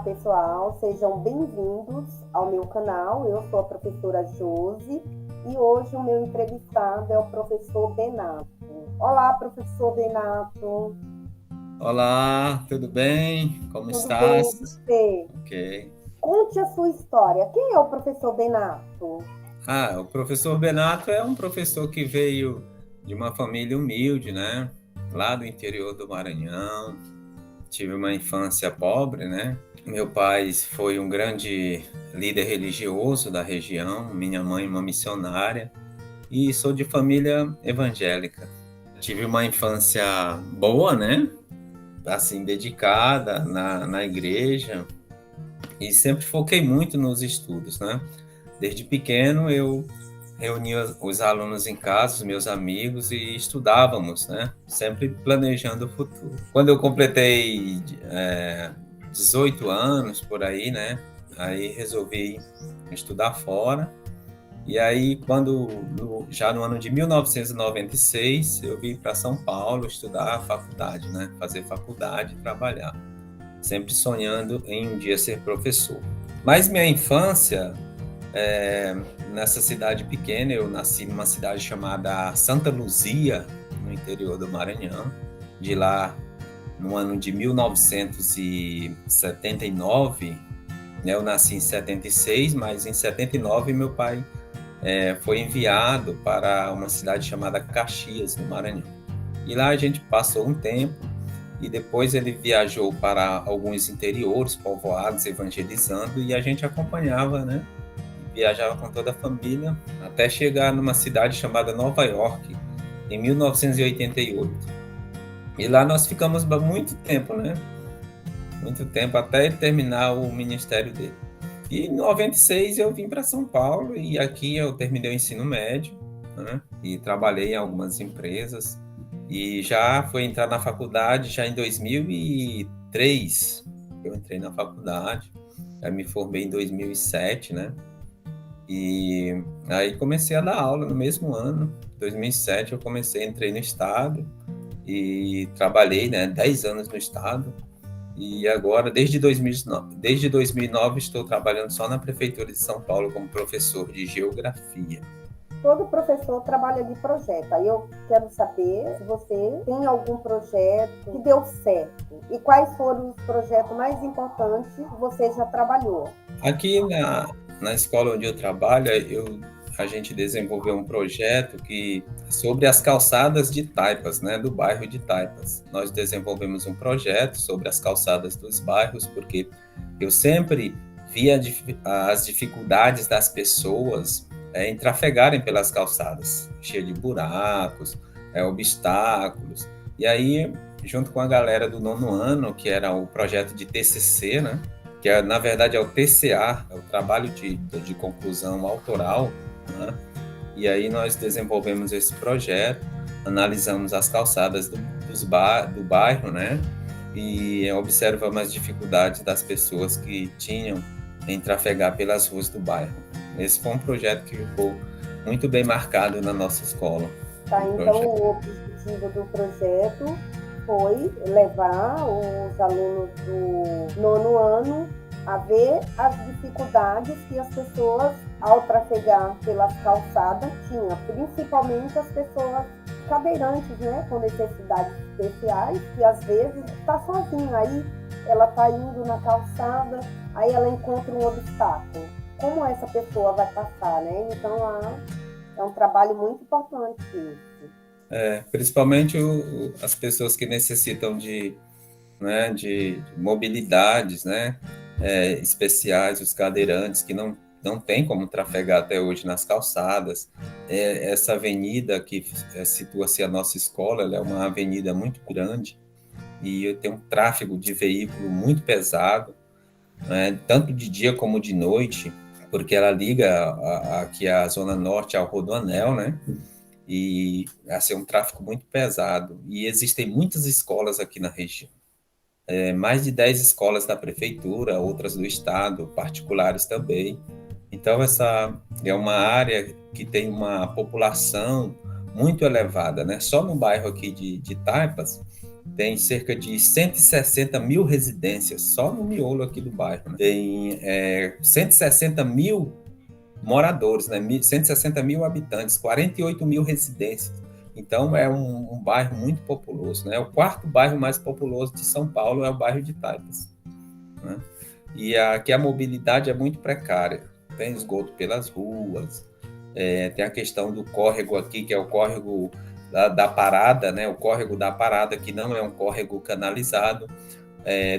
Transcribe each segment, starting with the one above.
pessoal, sejam bem-vindos ao meu canal. Eu sou a professora Josi e hoje o meu entrevistado é o professor Benato. Olá, professor Benato. Olá, tudo bem? Como Tudo bem, estás? você? Ok. Conte a sua história. Quem é o professor Benato? O professor Benato é um professor que veio de uma família humilde, né? Lá do interior do Maranhão. Tive uma infância pobre, né? Meu pai foi um grande líder religioso da região, minha mãe uma missionária e sou de família evangélica. Tive uma infância boa, né? Assim, dedicada na igreja. E sempre foquei muito nos estudos, né? Desde pequeno eu reunia os alunos em casa, os meus amigos, e estudávamos, né? Sempre planejando o futuro. Quando eu completei 18 anos, por aí, né? Aí resolvi estudar fora. E aí, já no ano de 1996, eu vim para São Paulo estudar a faculdade, né? Fazer faculdade e trabalhar. Sempre sonhando em um dia ser professor. Mas minha infância, nessa cidade pequena, eu nasci numa cidade chamada Santa Luzia, no interior do Maranhão. De lá, no ano de 1979, né, eu nasci em 76, mas em 79 meu pai foi enviado para uma cidade chamada Caxias, no Maranhão. E lá a gente passou um tempo, e depois ele viajou para alguns interiores, povoados, evangelizando, e a gente acompanhava, né? Viajava com toda a família, até chegar numa cidade chamada Nova York, em 1988. E lá nós ficamos muito tempo, né? Muito tempo, até ele terminar o ministério dele. E em 96 eu vim para São Paulo, e aqui eu terminei o ensino médio, né? E trabalhei em algumas empresas. E já fui entrar na faculdade já em 2003. Eu entrei na faculdade, aí me formei em 2007, né? E aí comecei a dar aula no mesmo ano. Em 2007 eu entrei no estado e trabalhei, né, 10 anos no estado. E agora, desde 2009 estou trabalhando só na Prefeitura de São Paulo como professor de geografia. Todo professor trabalha de projeto. Aí eu quero saber se você tem algum projeto que deu certo e quais foram os projetos mais importantes que você já trabalhou. Aqui na escola onde eu trabalho, a gente desenvolveu um projeto sobre as calçadas de Taipas, né, do bairro de Taipas. Nós desenvolvemos um projeto sobre as calçadas dos bairros, porque eu sempre via as dificuldades das pessoas em trafegarem pelas calçadas, cheia de buracos, obstáculos. E aí, junto com a galera do 9º ano, que era o projeto de TCC, né, que na verdade é o TCA, é o trabalho de conclusão autoral, né? E aí nós desenvolvemos esse projeto, analisamos as calçadas do bairro, né? E observamos as dificuldades das pessoas que tinham em trafegar pelas ruas do bairro. Esse foi um projeto que ficou muito bem marcado na nossa escola. Tá, então o objetivo do projeto foi levar os alunos do 9º ano a ver as dificuldades que as pessoas, ao trafegar pelas calçadas, tinham, principalmente as pessoas cadeirantes, né, com necessidades especiais, que às vezes está sozinha, aí ela está indo na calçada, aí ela encontra um obstáculo. Como essa pessoa vai passar, né? Então, é um trabalho muito importante isso. Principalmente as pessoas que necessitam né, de mobilidades, né, especiais, os cadeirantes que não tem como trafegar até hoje nas calçadas. Essa avenida que situa-se a nossa escola, ela é uma avenida muito grande e tem um tráfego de veículo muito pesado, né, tanto de dia como de noite, porque ela liga aqui a Zona Norte ao Rodoanel, né? E assim, é um tráfego muito pesado. E existem muitas escolas aqui na região. Mais de 10 escolas da prefeitura, outras do estado, particulares também. Então, essa é uma área que tem uma população muito elevada, né? Só no bairro aqui de Taipas, tem cerca de 160 mil residências, só no miolo aqui do bairro. Né? Tem 160 mil moradores, né? 160 mil habitantes, 48 mil residências. Então, é um bairro muito populoso. Né? O quarto bairro mais populoso de São Paulo é o bairro de Taipas. Né? E aqui a mobilidade é muito precária. Tem esgoto pelas ruas, tem a questão do córrego aqui, que é o córrego da Parada, né? O córrego da Parada, que não é um córrego canalizado.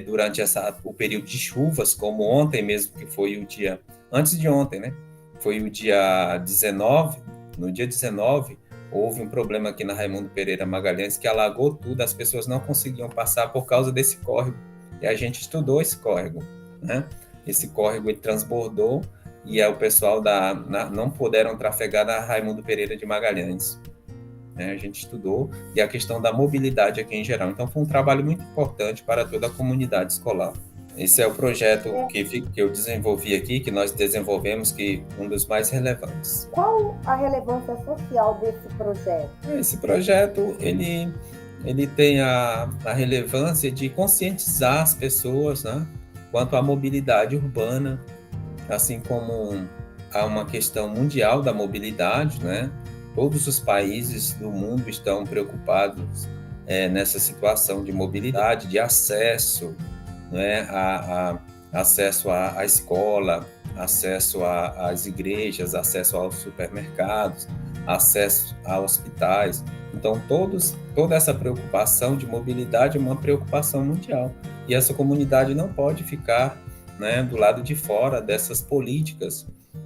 Durante o período de chuvas, como ontem mesmo, que foi o dia... Antes de ontem, né? Foi o dia 19. No dia 19, houve um problema aqui na Raimundo Pereira Magalhães, que alagou tudo, as pessoas não conseguiam passar por causa desse córrego. E a gente estudou esse córrego, né? Esse córrego ele transbordou e o pessoal não puderam trafegar na Raimundo Pereira de Magalhães. A gente estudou, e a questão da mobilidade aqui em geral. Então, foi um trabalho muito importante para toda a comunidade escolar. Esse é o projeto que eu desenvolvi aqui, que nós desenvolvemos, que um dos mais relevantes. Qual a relevância social desse projeto? Esse projeto, ele tem a relevância de conscientizar as pessoas, né, quanto à mobilidade urbana, assim como há uma questão mundial da mobilidade, né? Todos os países do mundo estão preocupados nessa situação de mobilidade, de acesso, né, acesso à escola, acesso às igrejas, acesso aos supermercados, acesso a hospitais. Então, toda essa preocupação de mobilidade é uma preocupação mundial. E essa comunidade não pode ficar, né, do lado de fora dessas políticas.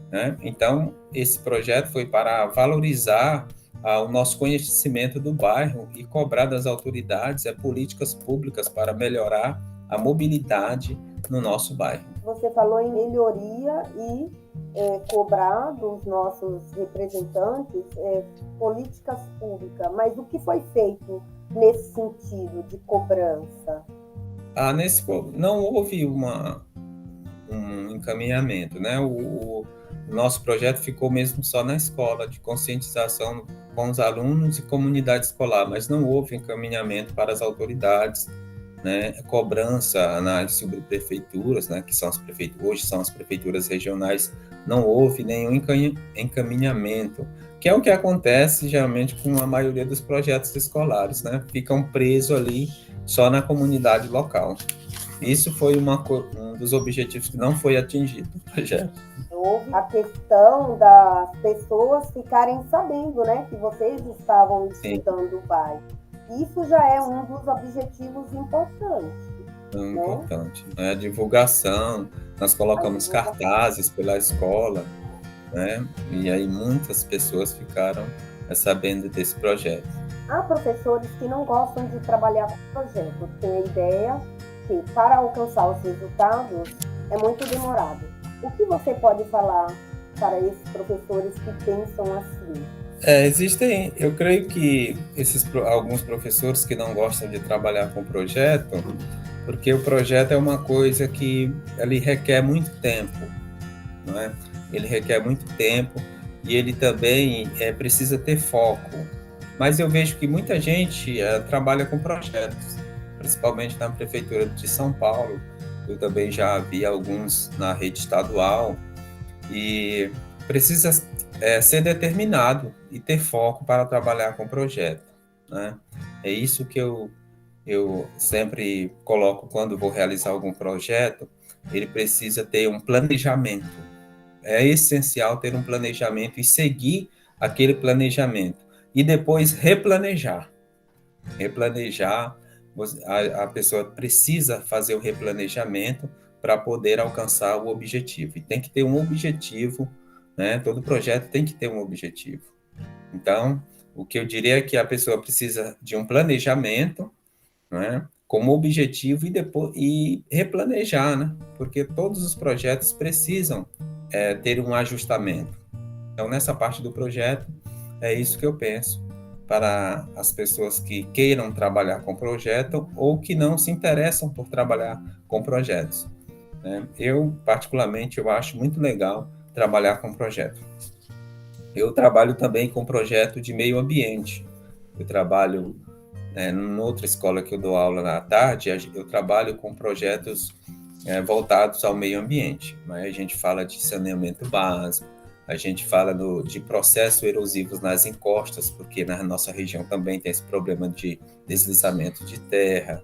Né? Então, esse projeto foi para valorizar o nosso conhecimento do bairro e cobrar das autoridades políticas públicas para melhorar a mobilidade no nosso bairro. Você falou em melhoria e cobrar dos nossos representantes políticas públicas, mas o que foi feito nesse sentido de cobrança? Não houve um encaminhamento, né? O nosso projeto ficou mesmo só na escola, de conscientização com os alunos e comunidade escolar, mas não houve encaminhamento para as autoridades, né? Cobrança nas subprefeituras, né? Que são hoje são as prefeituras regionais, não houve nenhum encaminhamento, que é o que acontece geralmente com a maioria dos projetos escolares, né? Ficam presos ali só na comunidade local. Isso foi um dos objetivos que não foi atingido no projeto. Houve a questão das pessoas ficarem sabendo, né, que vocês estavam estudando o bairro. Isso já é um dos objetivos importantes. Importante. A divulgação, nós colocamos cartazes pela escola, né? E aí muitas pessoas ficaram sabendo desse projeto. Há professores que não gostam de trabalhar com projeto, têm a ideia que para alcançar os resultados é muito demorado. O que você pode falar para esses professores que pensam assim? Existem, eu creio que alguns professores que não gostam de trabalhar com projeto, porque o projeto é uma coisa que ele requer muito tempo, não é? Ele requer muito tempo e ele também precisa ter foco. Mas eu vejo que muita gente trabalha com projetos, principalmente na Prefeitura de São Paulo. Eu também já vi alguns na rede estadual, e precisa ser determinado e ter foco para trabalhar com projeto, né? É isso que eu sempre coloco quando vou realizar algum projeto. Ele precisa ter um planejamento. É essencial ter um planejamento e seguir aquele planejamento. E depois replanejar. A pessoa precisa fazer o replanejamento para poder alcançar o objetivo. E tem que ter um objetivo, né? Todo projeto tem que ter um objetivo. Então, o que eu diria é que a pessoa precisa de um planejamento, né, como objetivo, e replanejar, né? Porque todos os projetos precisam ter um ajustamento. Então, nessa parte do projeto, é isso que eu penso para as pessoas que queiram trabalhar com projeto ou que não se interessam por trabalhar com projetos. Eu, particularmente, eu acho muito legal trabalhar com projeto. Eu trabalho também com projeto de meio ambiente. Eu trabalho Em outra escola que eu dou aula na tarde, eu trabalho com projetos voltados ao meio ambiente. Né? A gente fala de saneamento básico, a gente fala de processos erosivos nas encostas, porque na nossa região também tem esse problema de deslizamento de terra,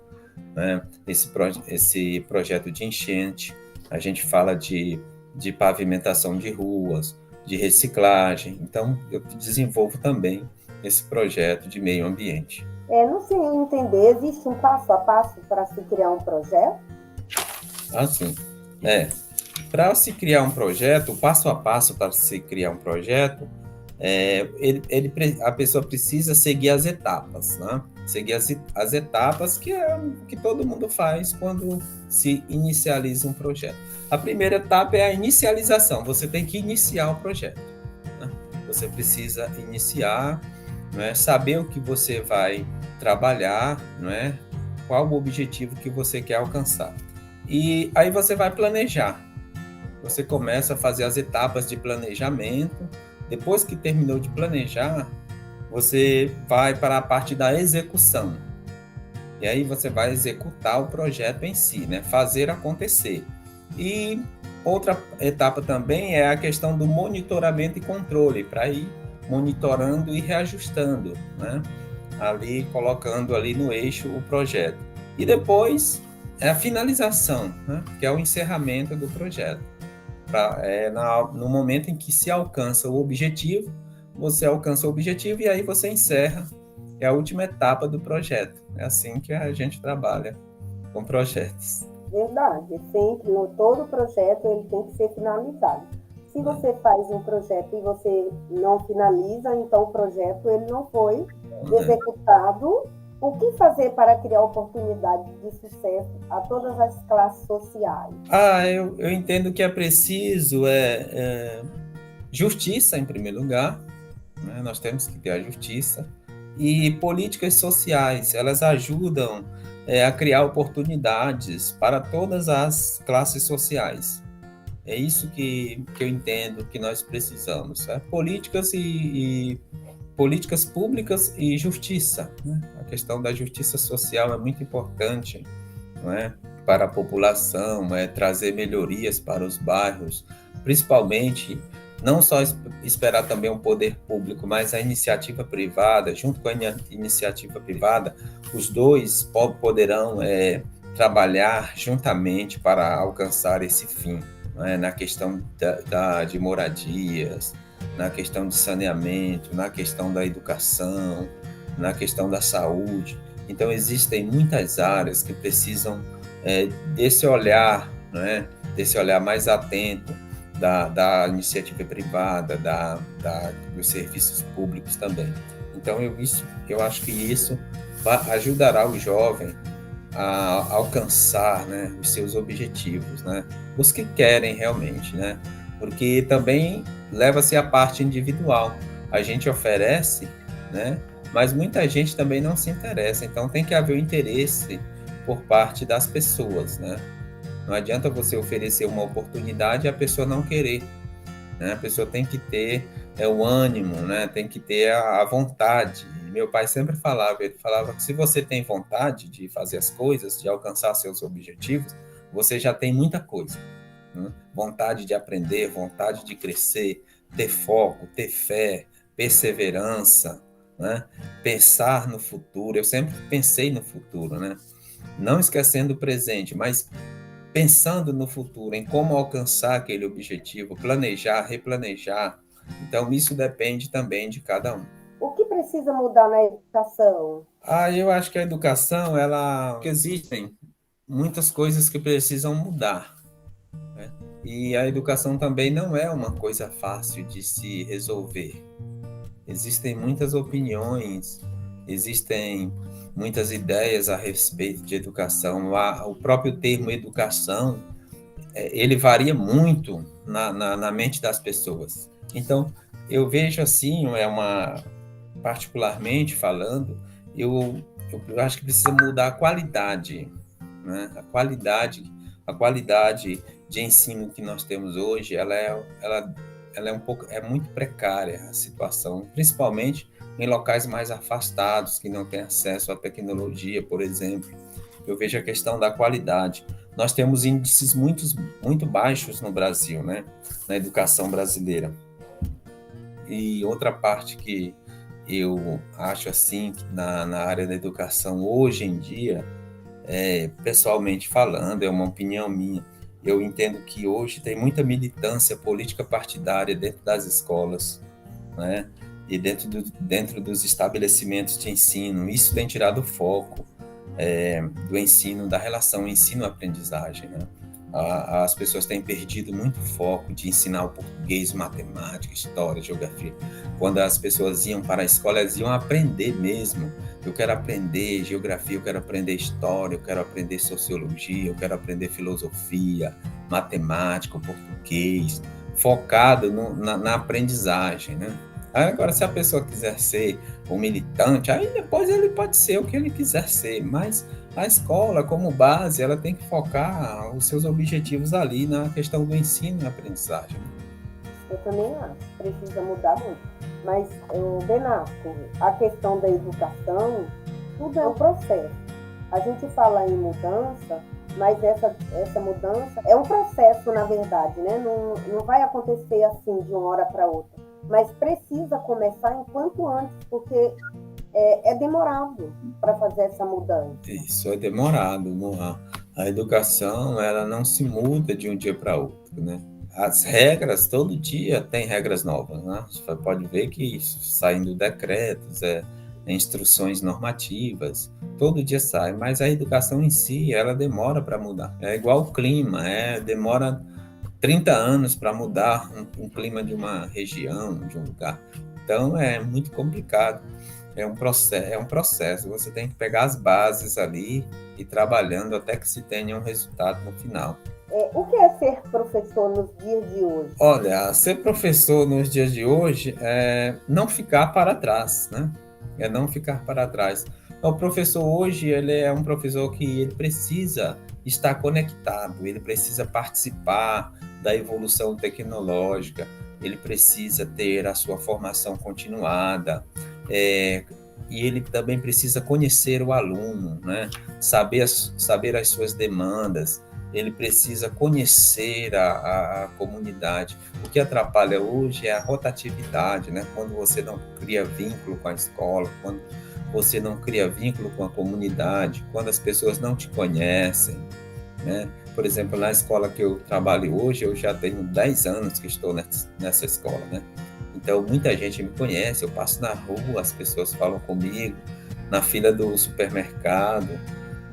né? Esse projeto de enchente. A gente fala de pavimentação de ruas, de reciclagem. Então, eu desenvolvo também esse projeto de meio ambiente. Não sei entender, existe um passo a passo para se criar um projeto? Sim. Para se criar um projeto, o passo a passo para se criar um projeto, a pessoa precisa seguir as etapas, né? Seguir as etapas que é o que todo mundo faz quando se inicializa um projeto. A primeira etapa é a inicialização, você tem que iniciar o projeto. Né? Você precisa iniciar, né? Saber o que você vai trabalhar, né? Qual o objetivo que você quer alcançar. E aí você vai planejar. Você começa a fazer as etapas de planejamento. Depois que terminou de planejar, você vai para a parte da execução. E aí você vai executar o projeto em si, né? Fazer acontecer. E outra etapa também é a questão do monitoramento e controle, para ir monitorando e reajustando, né? Ali, colocando ali no eixo o projeto. E depois é a finalização, né? Que é o encerramento do projeto. No momento em que se alcança o objetivo, você alcança o objetivo e aí você encerra, é a última etapa do projeto. É assim que a gente trabalha com projetos. Verdade, sempre, todo projeto ele tem que ser finalizado. Se você faz um projeto e você não finaliza, então o projeto ele não foi executado. O que fazer para criar oportunidades de sucesso a todas as classes sociais? Eu entendo que é preciso justiça, em primeiro lugar, né? Nós temos que ter a justiça. E políticas sociais, elas ajudam a criar oportunidades para todas as classes sociais. É isso que eu entendo que nós precisamos. Políticas públicas e justiça. Né? A questão da justiça social é muito importante, não é? Para a população, trazer melhorias para os bairros, principalmente, não só esperar também o poder público, mas a iniciativa privada, junto com a iniciativa privada, os dois poderão trabalhar juntamente para alcançar esse fim, né? Na questão de moradias, na questão de saneamento, na questão da educação, na questão da saúde. Então, existem muitas áreas que precisam desse olhar, né? Desse olhar mais atento da iniciativa privada, dos serviços públicos também. Então, eu acho que isso ajudará o jovem a alcançar, né, os seus objetivos, né? Os que querem realmente, né? Porque também leva-se a parte individual. A gente oferece, né? Mas muita gente também não se interessa. Então tem que haver o interesse por parte das pessoas, né? Não adianta você oferecer uma oportunidade e a pessoa não querer, né? A pessoa tem que ter o ânimo, né? Tem que ter a vontade. Meu pai sempre falava, ele falava que se você tem vontade de fazer as coisas, de alcançar seus objetivos, você já tem muita coisa. Né? Vontade de aprender, vontade de crescer, ter foco, ter fé, perseverança, né? Pensar no futuro. Eu sempre pensei no futuro, né? Não esquecendo o presente, mas pensando no futuro, em como alcançar aquele objetivo, planejar, replanejar. Então, isso depende também de cada um. O que precisa mudar na educação? Eu acho que a educação, existem muitas coisas que precisam mudar. Né? E a educação também não é uma coisa fácil de se resolver. Existem muitas opiniões, existem muitas ideias a respeito de educação. O próprio termo educação, ele varia muito na mente das pessoas. Então, eu vejo assim, particularmente falando, eu acho que precisa mudar a qualidade, né? A qualidade de ensino que nós temos hoje, ela é muito precária, a situação, principalmente em locais mais afastados, que não têm acesso à tecnologia, por exemplo. Eu vejo a questão da qualidade. Nós temos índices muito baixos no Brasil, né, na educação brasileira. E outra parte que eu acho assim, na área da educação hoje em dia, pessoalmente falando, é uma opinião minha, eu entendo que hoje tem muita militância política partidária dentro das escolas, né? E dentro dos estabelecimentos de ensino. Isso tem tirado o foco do ensino, da relação ensino-aprendizagem, né? As pessoas têm perdido muito foco de ensinar o português, matemática, história, geografia. Quando as pessoas iam para a escola, elas iam aprender mesmo. Eu quero aprender geografia, eu quero aprender história, eu quero aprender sociologia, eu quero aprender filosofia, matemática, português, focado na aprendizagem, né? Agora, se a pessoa quiser ser um militante, aí depois ele pode ser o que ele quiser ser, mas a escola, como base, ela tem que focar os seus objetivos ali na questão do ensino e aprendizagem. Eu também acho, precisa mudar muito. Mas, Benato, a questão da educação, tudo é um processo. A gente fala em mudança, mas essa mudança é um processo, na verdade, né? Não vai acontecer assim de uma hora para outra. Mas precisa começar enquanto antes, porque é demorado para fazer essa mudança. Isso, é demorado. A educação, ela não se muda de um dia para outro, né? As regras, todo dia tem regras novas, né? Você pode ver que saindo decretos, instruções normativas, todo dia sai, mas a educação em si, ela demora para mudar. É igual o clima, demora 30 anos para mudar um clima de uma região, de um lugar. Então, é muito complicado. É um processo. Você tem que pegar as bases ali e ir trabalhando até que se tenha um resultado no final. O que é ser professor nos dias de hoje? Olha, ser professor nos dias de hoje é não ficar para trás, né? É não ficar para trás. O professor hoje, ele é um professor que ele precisa estar conectado, ele precisa participar da evolução tecnológica, ele precisa ter a sua formação continuada, e ele também precisa conhecer o aluno, né? Saber as suas demandas, ele precisa conhecer a comunidade. O que atrapalha hoje é a rotatividade, né? Quando você não cria vínculo com a escola, quando você não cria vínculo com a comunidade, quando as pessoas não te conhecem, né? Por exemplo, na escola que eu trabalho hoje, eu já tenho 10 anos que estou nessa escola, né? Então, muita gente me conhece, eu passo na rua, as pessoas falam comigo, na fila do supermercado.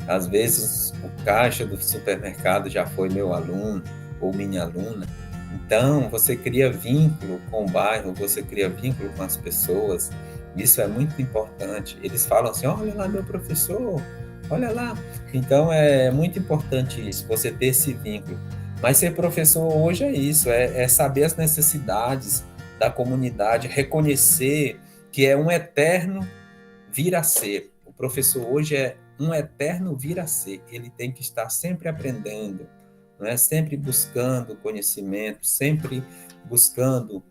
Às vezes, o caixa do supermercado já foi meu aluno ou minha aluna. Então, você cria vínculo com o bairro, você cria vínculo com as pessoas. Isso é muito importante. Eles falam assim, olha lá meu professor, olha lá. Então, é muito importante isso, você ter esse vínculo. Mas ser professor hoje é isso, é saber as necessidades da comunidade, reconhecer que é um eterno vir a ser. O professor hoje é um eterno vir a ser. Ele tem que estar sempre aprendendo, né? Sempre buscando conhecimento, sempre buscando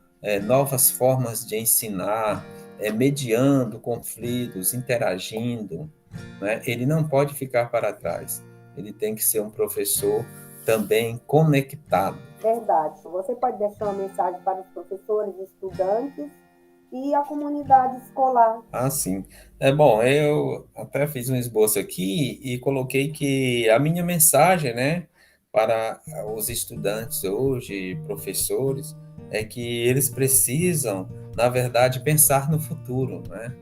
novas formas de ensinar, mediando conflitos, interagindo, né? Ele não pode ficar para trás. Ele tem que ser um professor também conectado. Verdade. Você pode deixar uma mensagem para os professores, estudantes e a comunidade escolar. Ah, sim. Bom, eu até fiz um esboço aqui e coloquei que a minha mensagem, né, para os estudantes hoje, professores, é que eles precisam, na verdade, pensar no futuro, né?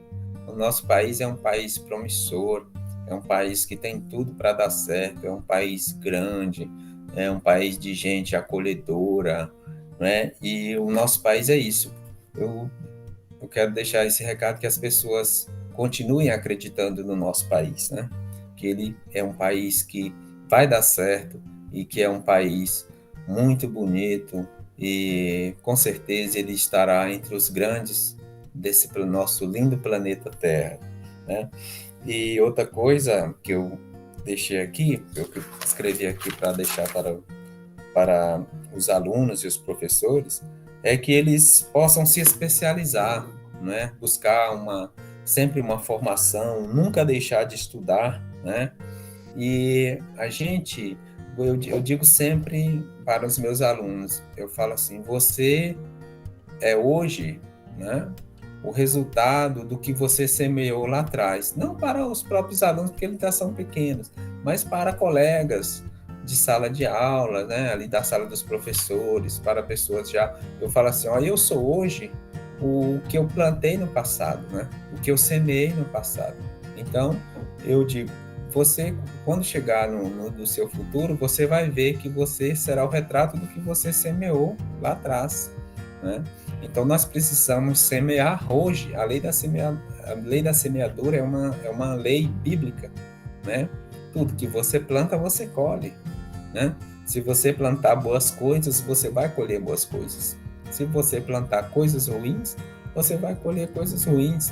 O nosso país é um país promissor, é um país que tem tudo para dar certo, é um país grande, é um país de gente acolhedora, né? E o nosso país é isso. Eu quero deixar esse recado que as pessoas continuem acreditando no nosso país, né? Que ele é um país que vai dar certo e que é um país muito bonito e com certeza ele estará entre os grandes desse nosso lindo planeta Terra, né? E outra coisa que eu deixei aqui, eu escrevi aqui para deixar para os alunos e os professores, é que eles possam se especializar, né? Buscar sempre uma formação, nunca deixar de estudar, né? E eu digo sempre para os meus alunos, eu falo assim, você é hoje, né, o resultado do que você semeou lá atrás. Não para os próprios alunos, porque eles já são pequenos, mas para colegas de sala de aula, né, ali da sala dos professores, para pessoas já... Eu falo assim, ó, eu sou hoje o que eu plantei no passado, né, o que eu semeei no passado. Então, eu digo, você, quando chegar no seu futuro, você vai ver que você será o retrato do que você semeou lá atrás, né? Então, nós precisamos semear hoje. A lei da semeadura é uma lei bíblica, né? Tudo que você planta, você colhe, né? Se você plantar boas coisas, você vai colher boas coisas. Se você plantar coisas ruins, você vai colher coisas ruins.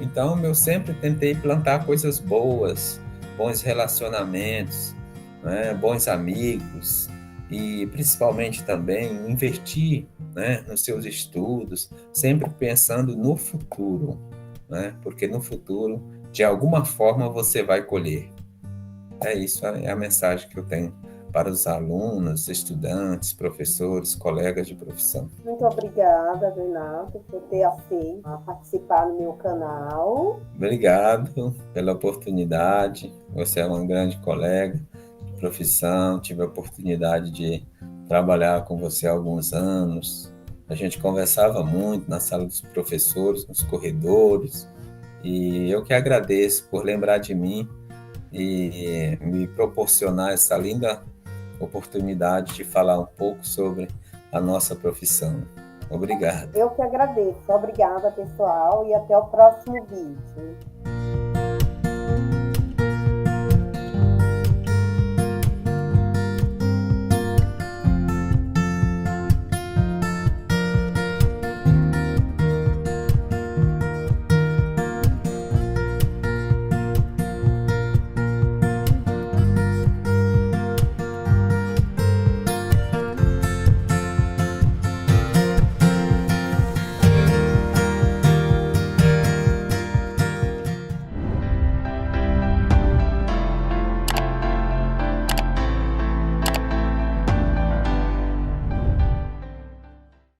Então, eu sempre tentei plantar coisas boas, bons relacionamentos, né? Bons amigos, e principalmente também investir, né, nos seus estudos, sempre pensando no futuro, né? Porque no futuro, de alguma forma, você vai colher. É isso, é a mensagem que eu tenho para os alunos, estudantes, professores, colegas de profissão. Muito obrigada, Renato, por ter aceito participar no meu canal. Obrigado pela oportunidade. Você é uma grande colega de profissão. Tive a oportunidade de trabalhar com você há alguns anos. A gente conversava muito na sala dos professores, nos corredores. E eu que agradeço por lembrar de mim e me proporcionar essa linda oportunidade de falar um pouco sobre a nossa profissão. Obrigado. Eu que agradeço. Obrigada, pessoal, e até o próximo vídeo.